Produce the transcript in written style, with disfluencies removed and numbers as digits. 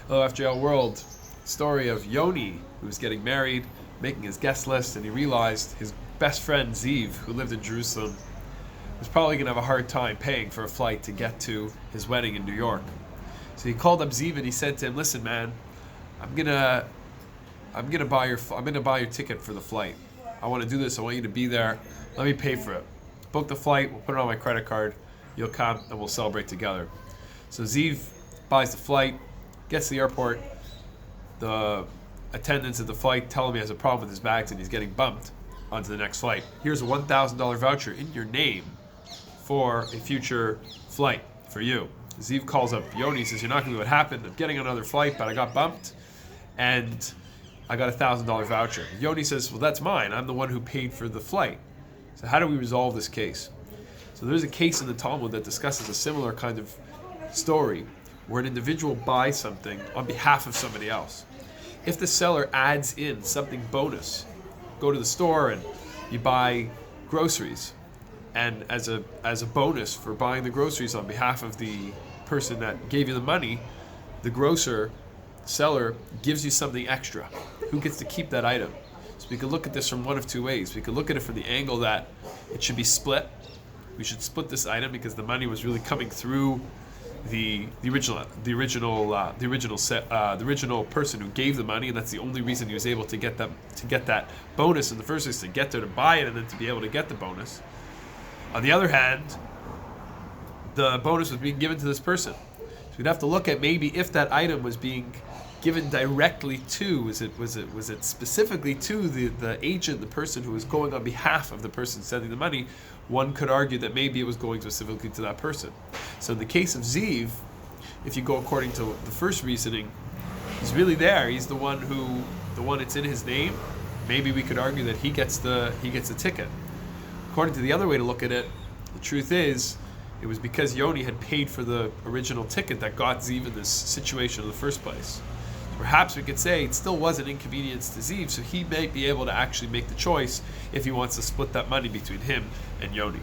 Hello, FJL World. Story of Yoni, who was getting married, making his guest list, and he realized his best friend Ziv, who lived in Jerusalem, was probably going to have a hard time paying for a flight to get to his wedding in New York. So he called up Ziv and he said to him, "Listen, man, I'm gonna buy your ticket for the flight. I want to do this. I want you to be there. Let me pay for it. Book the flight. We'll put it on my credit card. You'll come and we'll celebrate together." So Ziv buys the flight, gets to the airport. The attendants at the flight tell him he has a problem with his bags and he's getting bumped onto the next flight. Here's a $1,000 voucher in your name for a future flight for you. Ziv calls up Yoni, says, "You're not going to believe what happened. I'm getting on another flight, but I got bumped and I got a $1,000 voucher." Yoni says, "Well, that's mine. I'm the one who paid for the flight. So how do we resolve this case?" So there's a case in the Talmud that discusses a similar kind of story where an individual buys something on behalf of somebody else. If the seller adds in something bonus, go to the store and you buy groceries, and as a bonus for buying the groceries on behalf of the person that gave you the money, the seller gives you something extra. Who gets to keep that item? So we could look at this from one of two ways. We could look at it from the angle that it should be split. We should split this item because the money was really coming through the original person who gave the money, and that's the only reason he was able to get that bonus in the first place, to get there to buy it and then to be able to get the bonus. On the other hand, the bonus was being given to this person. So we'd have to look at maybe if that item was being given directly to, was it specifically to the agent, the person who was going on behalf of the person sending the money. One could argue that maybe it was going specifically to that person. So in the case of Ziv, if you go according to the first reasoning, he's really there. He's the one it's in his name. Maybe we could argue that he gets the ticket. According to the other way to look at it, the truth is, it was because Yoni had paid for the original ticket that got Ziv in this situation in the first place. Perhaps we could say it still was an inconvenience to Ziv, so he may be able to actually make the choice if he wants to split that money between him and Yoni.